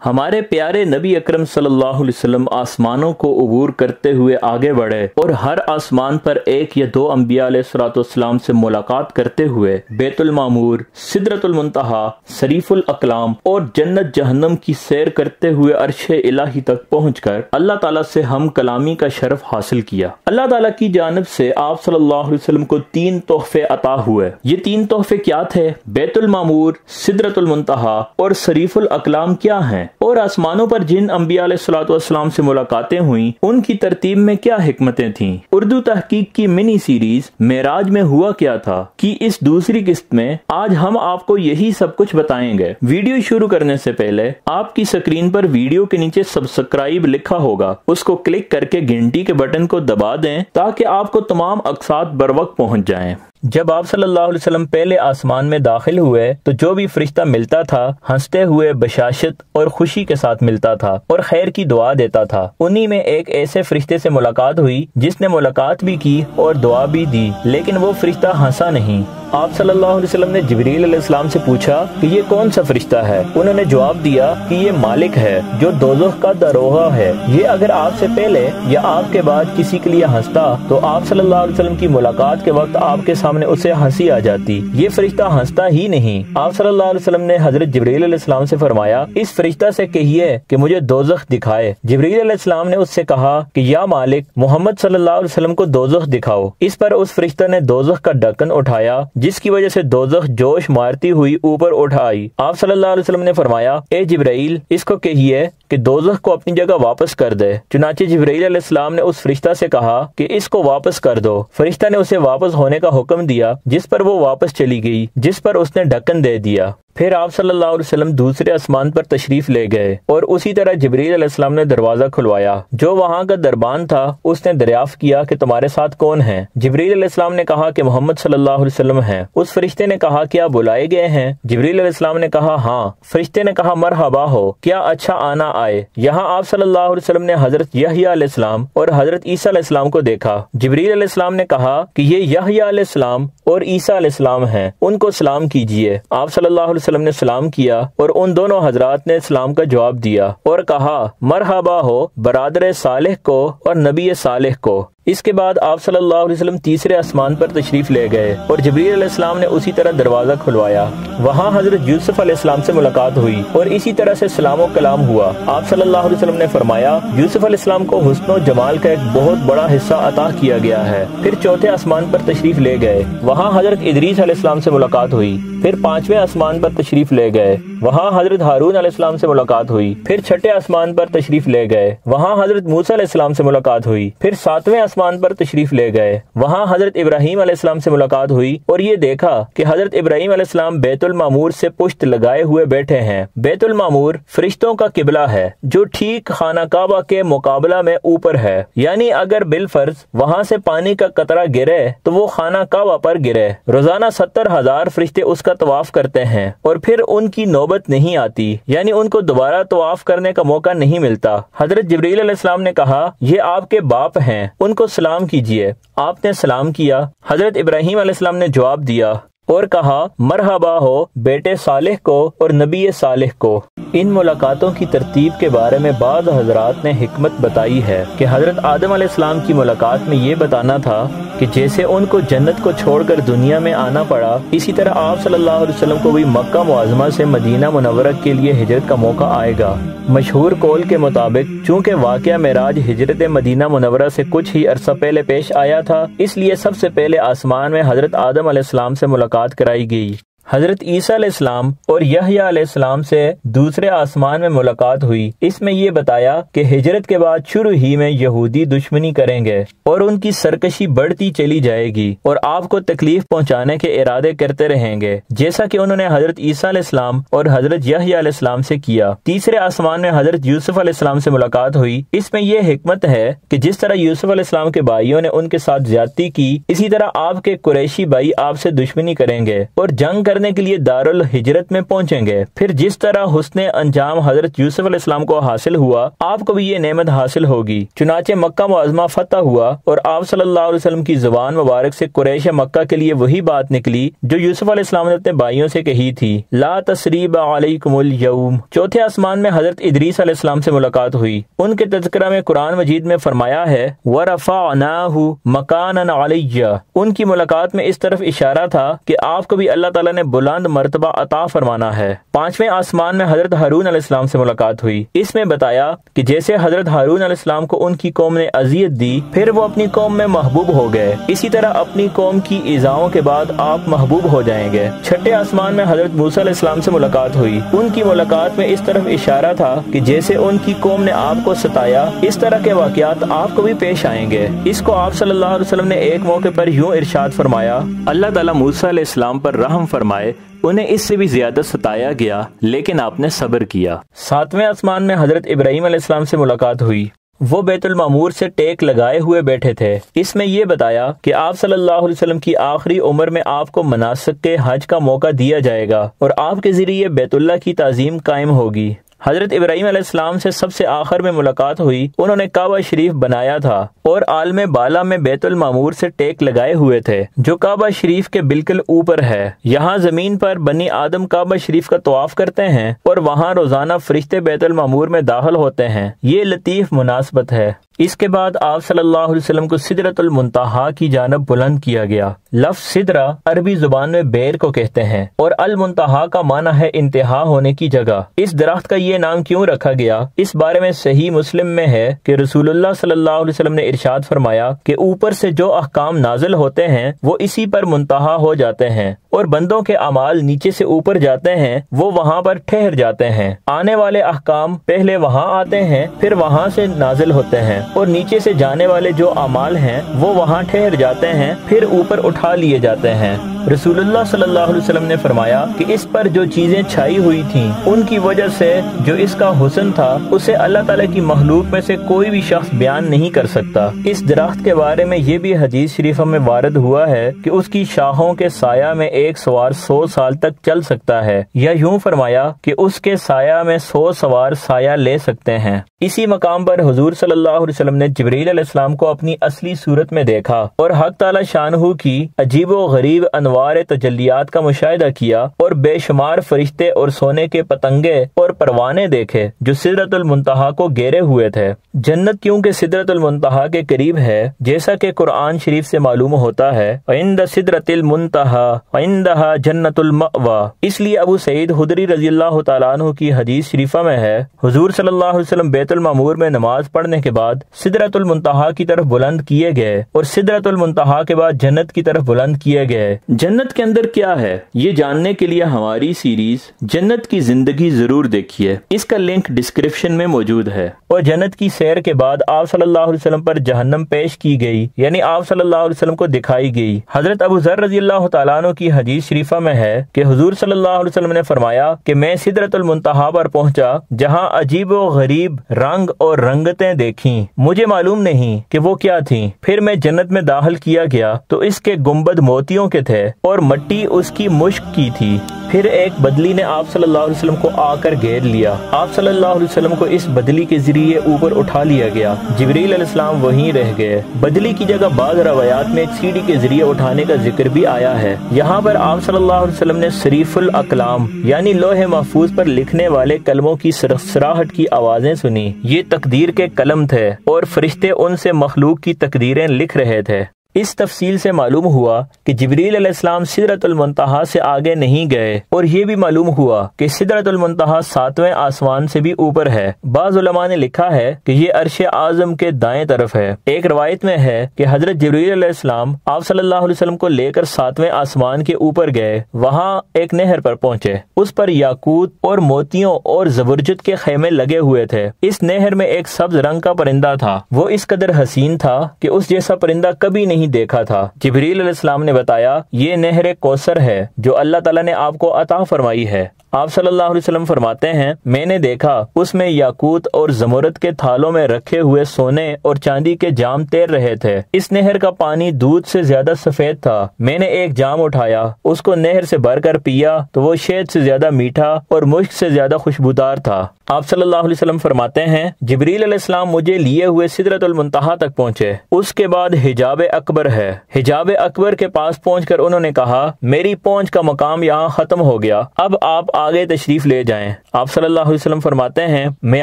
ہمارے پیارے نبی اکرم صلی اللہ علیہ وسلم آسمانوں کو عبور کرتے ہوئے آگے بڑھے اور ہر آسمان پر ایک یا دو انبیاء علیہ الصلوۃ والسلام سے ملاقات کرتے ہوئے بیت المعمور، سدرۃ المنتہا، صریف الاقلام اور جنت جہنم کی سیر کرتے ہوئے عرش الہی تک پہنچ کر اللہ تعالیٰ سے ہم کلامی کا شرف حاصل کیا۔ اللہ تعالیٰ کی جانب سے آپ صلی اللہ علیہ وسلم کو 3 تحفے عطا ہوئے۔ یہ 3 تحفے کیا تھے؟ بیت المعمور، سدرۃ المنتہا اور صریف الاقلام کیا ہیں؟ اور آسمانوں پر جن انبیاء علیہ الصلوۃ والسلام سے ملاقاتیں ہوئیں ان کی ترتیب میں کیا حکمتیں تھیں؟ اردو تحقیق کی منی سیریز معراج میں ہوا کیا تھا کہ اس دوسری قسط میں آج ہم آپ کو یہی سب کچھ بتائیں گے۔ ویڈیو شروع کرنے سے پہلے آپ کی سکرین پر ویڈیو کے نیچے سبسکرائب لکھا ہوگا، اس کو کلک کر کے گھنٹی کے بٹن کو دبا دیں تاکہ آپ کو تمام اقساط بروقت پہنچ جائیں۔ جب آپ صلی اللہ علیہ وسلم پہلے آسمان میں داخل ہوئے تو جو بھی فرشتہ ملتا تھا ہنستے ہوئے بشاشت اور خوشی کے ساتھ ملتا تھا اور خیر کی دعا دیتا تھا۔ انہی میں ایک ایسے فرشتے سے ملاقات ہوئی جس نے ملاقات بھی کی اور دعا بھی دی، لیکن وہ فرشتہ ہنسا نہیں۔ آپ صلی اللہ علیہ وسلم نے جبریل علیہ السلام سے پوچھا کہ یہ کون سا فرشتہ ہے؟ انہوں نے جواب دیا کہ یہ مالک ہے جو دوزخ کا داروغہ ہے۔ یہ اگر آپ سے پہلے یا آپ کے بعد کسی کے لیے ہنستا تو آپ صلی اللہ علیہ وسلم کی ملاقات کے وقت آپ کے سامنے اسے ہنسی آ جاتی۔ یہ فرشتہ ہنستا ہی نہیں۔ آپ صلی اللہ علیہ وسلم نے حضرت جبریل علیہ السلام سے فرمایا اس فرشتہ سے کہیے کہ مجھے دوزخ دکھائے۔ جبریل علیہ السلام نے اس سے کہا کہ یا مالک، محمد صلی اللہ علیہ وسلم کو دوزخ دکھاؤ۔ اس پر اس فرشتہ نے دوزخ کا ڈھکن اٹھایا جس کی وجہ سے دوزخ جوش مارتی ہوئی اوپر اٹھ آئی۔ آپ صلی اللہ علیہ وسلم نے فرمایا اے جبرائیل، اس کو کہیے کہ دوزخ کو اپنی جگہ واپس کر دے۔ چنانچہ جبرائیل علیہ السلام نے اس فرشتہ سے کہا کہ اس کو واپس کر دو۔ فرشتہ نے اسے واپس ہونے کا حکم دیا جس پر وہ واپس چلی گئی، جس پر اس نے ڈھکن دے دیا۔ پھر آپ صلی اللہ علیہ وسلم دوسرے آسمان پر تشریف لے گئے اور اسی طرح جبریل علیہ السلام نے دروازہ کھلوایا۔ جو وہاں کا دربان تھا اس نے دریافت کیا کہ تمہارے ساتھ کون ہیں؟ جبریل علیہ السلام نے کہا کہ محمد صلی اللہ علیہ وسلم ہیں۔ اس فرشتے نے کہا کیا بلائے گئے ہیں؟ جبریل علیہ السلام نے کہا ہاں۔ فرشتے نے کہا مرحبا ہو، کیا اچھا آنا آئے۔ یہاں آپ صلی اللہ علیہ وسلم نے حضرت یحییٰ علیہ السلام اور حضرت عیسیٰ علیہ السلام کو دیکھا۔ جبریل علیہ السلام نے کہا کہ یہ یحییٰ علیہ السلام اور عیسیٰ علیہ السلام ہیں، ان کو سلام کیجیے۔ آپ صلی اللہ علیہ وسلم نے سلام کیا اور ان دونوں حضرات نے سلام کا جواب دیا اور کہا مرحبا ہو برادر صالح کو اور نبی صالح کو۔ اس کے بعد آپ صلی اللہ علیہ وسلم تیسرے آسمان پر تشریف لے گئے اور جبریل علیہ السلام نے اسی طرح دروازہ کھلوایا۔ وہاں حضرت یوسف علیہ السلام سے ملاقات ہوئی اور اسی طرح سے سلام و کلام ہوا۔ آپ صلی اللہ علیہ وسلم نے فرمایا یوسف علیہ السلام کو حسن و جمال کا ایک بہت بڑا حصہ عطا کیا گیا ہے۔ پھر چوتھے آسمان پر تشریف لے گئے، وہاں حضرت ادریس علیہ السلام سے ملاقات ہوئی۔ پھر پانچویں آسمان پر تشریف لے گئے، وہاں حضرت ہارون علیہ السلام سے ملاقات ہوئی۔ پھر چھٹے آسمان پر تشریف لے گئے، وہاں حضرت موسیٰ علیہ السلام سے ملاقات ہوئی۔ پھر ساتویں آسمان پر تشریف لے گئے، وہاں حضرت ابراہیم علیہ السلام سے ملاقات ہوئی اور یہ دیکھا کہ حضرت ابراہیم علیہ السلام بیت المعمور سے پشت لگائے ہوئے بیٹھے ہیں۔ بیت المعمور فرشتوں کا قبلہ ہے جو ٹھیک خانہ کعبہ کے مقابلہ میں اوپر ہے، یعنی اگر بالفرض وہاں سے پانی کا قطرہ گرے تو وہ خانہ کعبہ پر گرے۔ روزانہ 70,000 فرشتے اس کا طواف کرتے ہیں اور پھر ان کی نوبت نہیں آتی، یعنی ان کو دوبارہ طواف کرنے کا موقع نہیں ملتا۔ حضرت جبریل علیہ السلام نے کہا یہ آپ کے باپ ہیں، ان کو سلام کیجیے۔ آپ نے سلام کیا۔ حضرت ابراہیم علیہ السلام نے جواب دیا اور کہا مرحبا ہو بیٹے صالح کو اور نبی صالح کو۔ ان ملاقاتوں کی ترتیب کے بارے میں بعض حضرات نے حکمت بتائی ہے کہ حضرت آدم علیہ السلام کی ملاقات میں یہ بتانا تھا کہ جیسے ان کو جنت کو چھوڑ کر دنیا میں آنا پڑا، اسی طرح آپ صلی اللہ علیہ وسلم کو بھی مکہ معظمہ سے مدینہ منورہ کے لیے ہجرت کا موقع آئے گا۔ مشہور قول کے مطابق چونکہ واقعہ معراج ہجرت مدینہ منورہ سے کچھ ہی عرصہ پہلے پیش آیا تھا، اس لیے سب سے پہلے آسمان میں حضرت آدم علیہ السلام سے ملاقات کرائی گئی۔ حضرت عیسیٰ علیہ السلام اور یحییٰ علیہ السلام سے دوسرے آسمان میں ملاقات ہوئی۔ اس میں یہ بتایا کہ ہجرت کے بعد شروع ہی میں یہودی دشمنی کریں گے اور ان کی سرکشی بڑھتی چلی جائے گی اور آپ کو تکلیف پہنچانے کے ارادے کرتے رہیں گے، جیسا کہ انہوں نے حضرت عیسیٰ علیہ السلام اور حضرت یحییٰ علیہ السلام سے کیا۔ تیسرے آسمان میں حضرت یوسف علیہ السلام سے ملاقات ہوئی۔ اس میں یہ حکمت ہے کہ جس طرح یوسف علیہ السلام کے بھائیوں نے ان کے ساتھ زیادتی کی، اسی طرح آپ کے قریشی بھائی آپ سے دشمنی کریں گے اور جنگ کرنے کرنے کے لیے دارالہجرت میں پہنچیں گے۔ پھر جس طرح حسن انجام حضرت یوسف علیہ السلام کو حاصل ہوا، آپ کو بھی یہ نعمت حاصل ہوگی۔ چنانچہ مکہ معظمہ فتح ہوا اور آپ صلی اللہ علیہ وسلم کی زبان مبارک سے قریش مکہ کے لیے وہی بات نکلی جو یوسف علیہ السلام نے اپنے بھائیوں سے کہی تھی، لا تثریب علیکم اليوم۔ چوتھے آسمان میں حضرت ادریس علیہ السلام سے ملاقات ہوئی۔ ان کے تذکرہ میں قرآن مجید میں فرمایا ہے وَرَفَعْنَاهُ مَكَانًا عَلِيًّا۔ ان کی ملاقات میں اس طرف اشارہ تھا کہ آپ کو بھی اللہ تعالیٰ نے بلند مرتبہ عطا فرمانا ہے۔ پانچویں آسمان میں حضرت ہارون علیہ السلام سے ملاقات ہوئی۔ اس میں بتایا کہ جیسے حضرت ہارون علیہ السلام کو ان کی قوم نے اذیت دی، پھر وہ اپنی قوم میں محبوب ہو گئے، اسی طرح اپنی قوم کی ایذاؤں کے بعد آپ محبوب ہو جائیں گے۔ چھٹے آسمان میں حضرت موسیٰ علیہ السلام سے ملاقات ہوئی۔ ان کی ملاقات میں اس طرف اشارہ تھا کہ جیسے ان کی قوم نے آپ کو ستایا، اس طرح کے واقعات آپ کو بھی پیش آئیں گے۔ اس کو آپ صلی اللہ علیہ وسلم نے ایک موقع پر یوں ارشاد فرمایا، اللہ تعالیٰ موسیٰ علیہ السلام پر رحم فرمائے، انہیں اس سے بھی زیادہ ستایا گیا لیکن آپ نے صبر کیا۔ ساتویں آسمان میں حضرت ابراہیم علیہ السلام سے ملاقات ہوئی۔ وہ بیت المعمور سے ٹیک لگائے ہوئے بیٹھے تھے۔ اس میں یہ بتایا کہ آپ صلی اللہ علیہ وسلم کی آخری عمر میں آپ کو مناسک کے حج کا موقع دیا جائے گا اور آپ کے ذریعے بیت اللہ کی تعظیم قائم ہوگی۔ حضرت ابراہیم علیہ السلام سے سب سے آخر میں ملاقات ہوئی۔ انہوں نے کعبہ شریف بنایا تھا اور عالم بالا میں بیت المعمور سے ٹیک لگائے ہوئے تھے جو کعبہ شریف کے بالکل اوپر ہے۔ یہاں زمین پر بنی آدم کعبہ شریف کا طواف کرتے ہیں اور وہاں روزانہ فرشتے بیت المعمور میں داخل ہوتے ہیں۔ یہ لطیف مناسبت ہے۔ اس کے بعد آپ صلی اللہ علیہ وسلم کو سدرۃ المنتہا کی جانب بلند کیا گیا۔ لفظ سدرہ عربی زبان میں بیر کو کہتے ہیں اور المنتہا کا معنی ہے انتہا ہونے کی جگہ۔ اس درخت کا یہ نام کیوں رکھا گیا، اس بارے میں صحیح مسلم میں ہے کہ رسول اللہ صلی اللہ علیہ وسلم نے ارشاد فرمایا کہ اوپر سے جو احکام نازل ہوتے ہیں وہ اسی پر منتہا ہو جاتے ہیں اور بندوں کے اعمال نیچے سے اوپر جاتے ہیں، وہ وہاں پر ٹھہر جاتے ہیں۔ آنے والے احکام پہلے وہاں آتے ہیں، پھر وہاں سے نازل ہوتے ہیں اور نیچے سے جانے والے جو اعمال ہیں وہ وہاں ٹھہر جاتے ہیں، پھر اوپر اٹھا لیے جاتے ہیں۔ رسول اللہ صلی اللہ علیہ وسلم نے فرمایا کہ اس پر جو چیزیں چھائی ہوئی تھیں ان کی وجہ سے جو اس کا حسن تھا اسے اللہ تعالیٰ کی مخلوق میں سے کوئی بھی شخص بیان نہیں کر سکتا۔ اس درخت کے بارے میں یہ بھی حدیث شریفہ میں وارد ہوا ہے کہ اس کی شاخوں کے سایہ میں ایک سوار 100 سال تک چل سکتا ہے، یا یوں فرمایا کہ اس کے سایہ میں 100 سوار سایہ لے سکتے ہیں۔ اسی مقام پر حضور صلی اللہ علیہ وسلم نے جبریل علیہ السلام کو اپنی اصلی صورت میں دیکھا اور حق تعالی شانہ کی عجیب و غریب انوار تجلیات کا مشاہدہ کیا اور بے شمار فرشتے اور سونے کے پتنگے اور پروانے دیکھے جو سدرۃ المنتہا کو گھیرے ہوئے تھے۔ جنت کیونکہ سدرۃ المنتہا کے قریب ہے، جیسا کہ قرآن شریف سے معلوم ہوتا ہے وَعِندَ سِدْرَةِ الْمُنتَهَا وَعِندَهَا جَنَّةُ الْمَأْوَىٰ۔ اس لیے ابو سعید خدری رضی اللہ تعالیٰ عنہ کی حدیث شریفہ میں ہے حضور صلی اللہ علیہ وسلم بیت المعمور میں نماز پڑھنے کے بعد سدرۃ المنتہا کی طرف بلند کیے گئے اور سدرۃ المنتہا کے بعد جنت کی طرف بلند کیے گئے۔ جنت کے اندر کیا ہے یہ جاننے کے لیے ہماری سیریز جنت کی زندگی ضرور دیکھیے، اس کا لنک ڈسکرپشن میں موجود ہے۔ اور جنت کی سیر کے بعد آپ صلی اللہ علیہ وسلم پر جہنم پیش کی گئی، یعنی آپ صلی اللہ علیہ وسلم کو دکھائی گئی۔ حضرت ابو ذر رضی اللہ تعالیٰ عنہ کی حدیث شریفہ میں ہے کہ حضور صلی اللہ علیہ وسلم نے فرمایا کہ میں سدرۃ المنتہا پر پہنچا جہاں عجیب و غریب رنگ اور رنگتیں دیکھیں، مجھے معلوم نہیں کہ وہ کیا تھیں۔ پھر میں جنت میں داخل کیا گیا تو اس کے گنبد موتیوں کے تھے اور مٹی اس کی مشک کی تھی۔ پھر ایک بدلی نے آپ صلی اللہ علیہ وسلم کو آ کر گھیر لیا، آپ صلی اللہ علیہ وسلم کو اس بدلی کے ذریعے اوپر اٹھا لیا گیا، جبریل علیہ السلام وہیں رہ گئے۔ بدلی کی جگہ بعض روایات میں ایک سیڑھی کے ذریعے اٹھانے کا ذکر بھی آیا ہے۔ یہاں پر آپ صلی اللہ علیہ وسلم نے صریف الاقلام یعنی لوح محفوظ پر لکھنے والے کلموں کی سرسراہٹ کی آوازیں سنی۔ یہ تقدیر کے قلم تھے اور فرشتے ان سے مخلوق کی تقدیریں لکھ رہے تھے۔ اس تفصیل سے معلوم ہوا کہ جبریل علیہ السلام سدرۃ المنتہا سے آگے نہیں گئے، اور یہ بھی معلوم ہوا کہ سدرۃ المنتہا 7ویں آسمان سے بھی اوپر ہے۔ بعض علماء نے لکھا ہے کہ یہ عرش اعظم کے دائیں طرف ہے۔ ایک روایت میں ہے کہ حضرت جبریل علیہ السلام آپ صلی اللہ علیہ وسلم کو لے کر 7ویں آسمان کے اوپر گئے، وہاں ایک نہر پر پہنچے، اس پر یاقوت اور موتیوں اور زبرجد کے خیمے لگے ہوئے تھے۔ اس نہر میں ایک سبز رنگ کا پرندہ تھا، وہ اس قدر حسین تھا کہ اس جیسا پرندہ کبھی نہیں دیکھا تھا۔ جبریل علیہ السلام نے بتایا یہ نہر کوثر ہے جو اللہ تعالیٰ نے آپ کو عطا فرمائی ہے۔ آپ صلی اللہ علیہ وسلم فرماتے ہیں میں نے دیکھا اس میں یاقوت اور زمرد کے تھالوں میں رکھے ہوئے سونے اور چاندی کے جام تیر رہے تھے، اس نہر کا پانی دودھ سے زیادہ سفید تھا، میں نے ایک جام اٹھایا، اس کو نہر سے بھر کر پیا تو وہ شہد سے زیادہ میٹھا اور مشک سے زیادہ خوشبودار تھا۔ آپ صلی اللہ علیہ وسلم فرماتے ہیں جبریل علیہ السلام مجھے لیے ہوئے سدرۃ المنتہا تک پہنچے، اس کے بعد حجاب اکبر ہے، حجاب اکبر کے پاس پہنچ کر انہوں نے کہا میری پہنچ کا مقام یہاں ختم ہو گیا، اب آپ آگے تشریف لے جائیں۔ آپ صلی اللہ علیہ وسلم فرماتے ہیں میں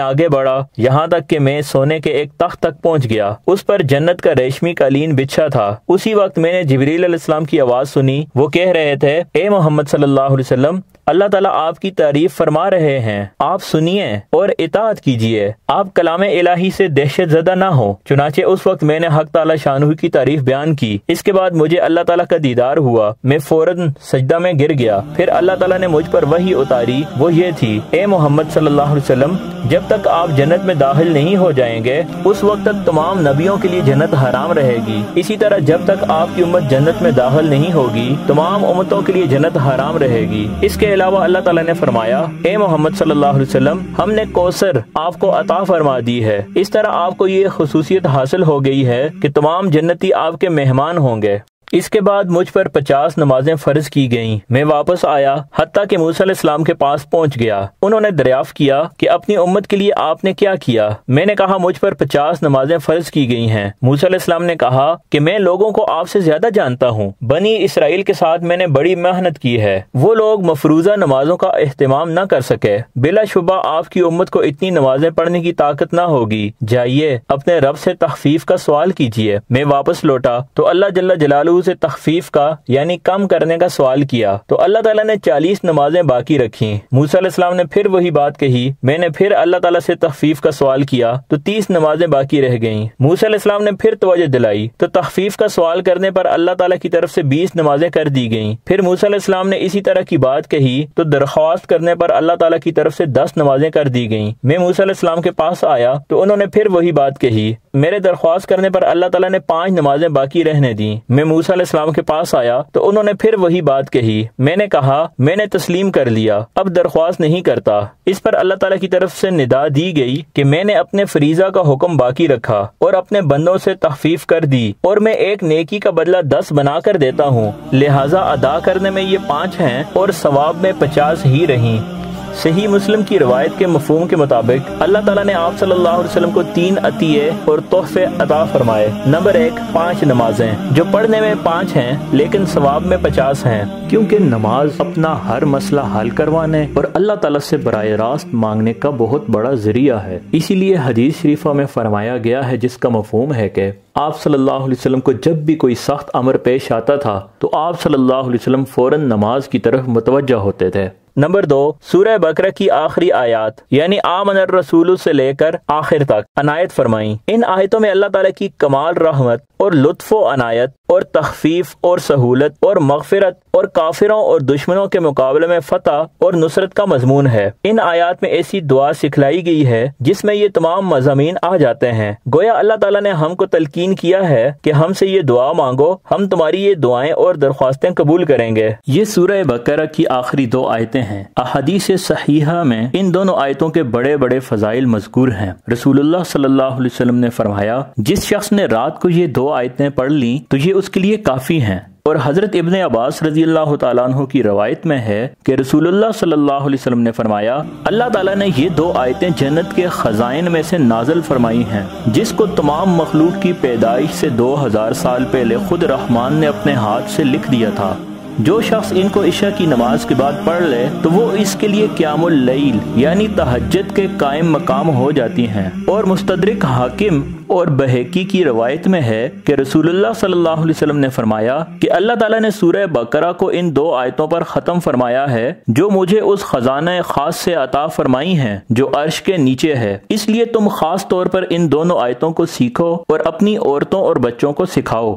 آگے بڑھا یہاں تک کہ میں سونے کے ایک تخت تک پہنچ گیا، اس پر جنت کا ریشمی قالین بچھا تھا۔ اسی وقت میں نے جبریل علیہ السلام کی آواز سنی، وہ کہہ رہے تھے اے محمد صلی اللہ علیہ وسلم اللہ تعالیٰ آپ کی تعریف فرما رہے ہیں، آپ سنیے اور اطاعت کیجیے، آپ کلام الہی سے دہشت زدہ نہ ہو۔ چنانچہ اس وقت میں نے حق تعالیٰ شانہ کی تعریف بیان کی، اس کے بعد مجھے اللہ تعالیٰ کا دیدار ہوا، میں فوراً سجدہ میں گر گیا، پھر اللہ تعالیٰ نے مجھ پر وحی اتاری، وہ یہ تھی اے محمد صلی اللہ علیہ وسلم جب تک آپ جنت میں داخل نہیں ہو جائیں گے اس وقت تک تمام نبیوں کے لیے جنت حرام رہے گی، اسی طرح جب تک آپ کی امت جنت میں داخل نہیں ہوگی تمام امتوں کے لیے جنت حرام رہے گی۔ اس کے علاوہ اللہ تعالیٰ نے فرمایا اے محمد صلی اللہ علیہ وسلم ہم نے کوثر آپ کو عطا فرما دی ہے، اس طرح آپ کو یہ خصوصیت حاصل ہو گئی ہے کہ تمام جنتی آپ کے مہمان ہوں گے۔ اس کے بعد مجھ پر 50 نمازیں فرض کی گئیں، میں واپس آیا حتیٰ کہ موسیٰ علیہ السلام کے پاس پہنچ گیا، انہوں نے دریافت کیا کہ اپنی امت کے لیے آپ نے کیا کیا؟ میں نے کہا مجھ پر 50 نمازیں فرض کی گئی ہیں۔ موسیٰ علیہ السلام نے کہا کہ میں لوگوں کو آپ سے زیادہ جانتا ہوں، بنی اسرائیل کے ساتھ میں نے بڑی محنت کی ہے، وہ لوگ مفروضہ نمازوں کا اہتمام نہ کر سکے، بلا شبہ آپ کی امت کو اتنی نمازیں پڑھنے کی طاقت نہ ہوگی، جائیے اپنے رب سے تخفیف کا سوال کیجیے۔ میں واپس لوٹا تو اللہ جل جلالہ سے تخفیف کا یعنی کم کرنے کا سوال کیا تو اللہ تعالیٰ نے 40 نمازیں باقی رکھیں۔ موسیٰ علیہ السلام نے پھر وہی بات کہی، میں نے پھر اللہ تعالیٰ سے تخفیف کا سوال کیا تو 30 نمازیں باقی رہ گئیں۔ موسیٰ علیہ السلام نے پھر توجہ دلائی تو تخفیف کا سوال کرنے پر اللہ تعالیٰ کی طرف سے 20 نمازیں کر دی گئیں۔ پھر موسیٰ علیہ السلام نے اسی طرح کی بات کہی تو درخواست کرنے پر اللہ تعالیٰ کی طرف سے 10 نمازیں کر دی گئیں۔ میں موسیٰ علیہ السلام کے پاس آیا تو انہوں نے پھر وہی بات کہی، میرے درخواست کرنے پر اللہ تعالیٰ نے 5 نمازیں باقی رہنے دیں۔ میں موسیٰ علیہ السلام کے پاس آیا تو انہوں نے پھر وہی بات کہی، میں نے کہا میں نے تسلیم کر لیا، اب درخواست نہیں کرتا۔ اس پر اللہ تعالیٰ کی طرف سے ندا دی گئی کہ میں نے اپنے فریضہ کا حکم باقی رکھا اور اپنے بندوں سے تخفیف کر دی، اور میں ایک نیکی کا بدلہ 10 بنا کر دیتا ہوں، لہٰذا ادا کرنے میں یہ 5 ہیں اور ثواب میں 50 ہی رہیں۔ صحیح مسلم کی روایت کے مفہوم کے مطابق اللہ تعالیٰ نے آپ صلی اللہ علیہ وسلم کو 3 عطیے اور تحفے عطا فرمائے۔ نمبر 1 5 نمازیں جو پڑھنے میں 5 ہیں لیکن ثواب میں 50 ہیں، کیونکہ نماز اپنا ہر مسئلہ حل کروانے اور اللہ تعالیٰ سے براہ راست مانگنے کا بہت بڑا ذریعہ ہے۔ اسی لیے حدیث شریفہ میں فرمایا گیا ہے جس کا مفہوم ہے کہ آپ صلی اللہ علیہ وسلم کو جب بھی کوئی سخت امر پیش آتا تھا تو آپ صلی اللہ علیہ وسلم فوراً نماز کی طرف متوجہ ہوتے تھے۔ نمبر 2 سورہ بقرہ کی آخری آیات یعنی آمن الرسول سے لے کر آخر تک عنایت فرمائیں۔ ان آیتوں میں اللہ تعالیٰ کی کمال رحمت اور لطف و عنایت اور تخفیف اور سہولت اور مغفرت اور کافروں اور دشمنوں کے مقابلے میں فتح اور نصرت کا مضمون ہے۔ ان آیات میں ایسی دعا سکھلائی گئی ہے جس میں یہ تمام مضامین آ جاتے ہیں، گویا اللہ تعالیٰ نے ہم کو تلقین کیا ہے کہ ہم سے یہ دعا مانگو، ہم تمہاری یہ دعائیں اور درخواستیں قبول کریں گے۔ یہ سورہ بقرہ کی آخری 2 آیتیں ہیں۔ احادیث صحیحہ میں ان دونوں آیتوں کے بڑے بڑے فضائل مذکور ہیں۔ رسول اللہ صلی اللہ علیہ وسلم نے فرمایا جس شخص نے رات کو یہ 2 آیتیں پڑھ لیں تو یہ اس کے لیے کافی ہیں، اور حضرت ابن عباس رضی اللہ تعالیٰ عنہ کی روایت میں ہے کہ رسول اللہ صلی اللہ علیہ وسلم نے فرمایا اللہ تعالیٰ نے یہ 2 آیتیں جنت کے خزائن میں سے نازل فرمائی ہیں جس کو تمام مخلوق کی پیدائش سے 2000 سال پہلے خود رحمان نے اپنے ہاتھ سے لکھ دیا تھا۔ جو شخص ان کو عشاء کی نماز کے بعد پڑھ لے تو وہ اس کے لیے قیام اللیل یعنی تہجد کے قائم مقام ہو جاتی ہیں۔ اور مستدرک حاکم اور بہقی کی روایت میں ہے کہ رسول اللہ صلی اللہ علیہ وسلم نے فرمایا کہ اللہ تعالیٰ نے سورہ بقرہ کو ان 2 آیتوں پر ختم فرمایا ہے جو مجھے اس خزانہ خاص سے عطا فرمائی ہیں جو عرش کے نیچے ہے، اس لیے تم خاص طور پر ان دونوں آیتوں کو سیکھو اور اپنی عورتوں اور بچوں کو سکھاؤ۔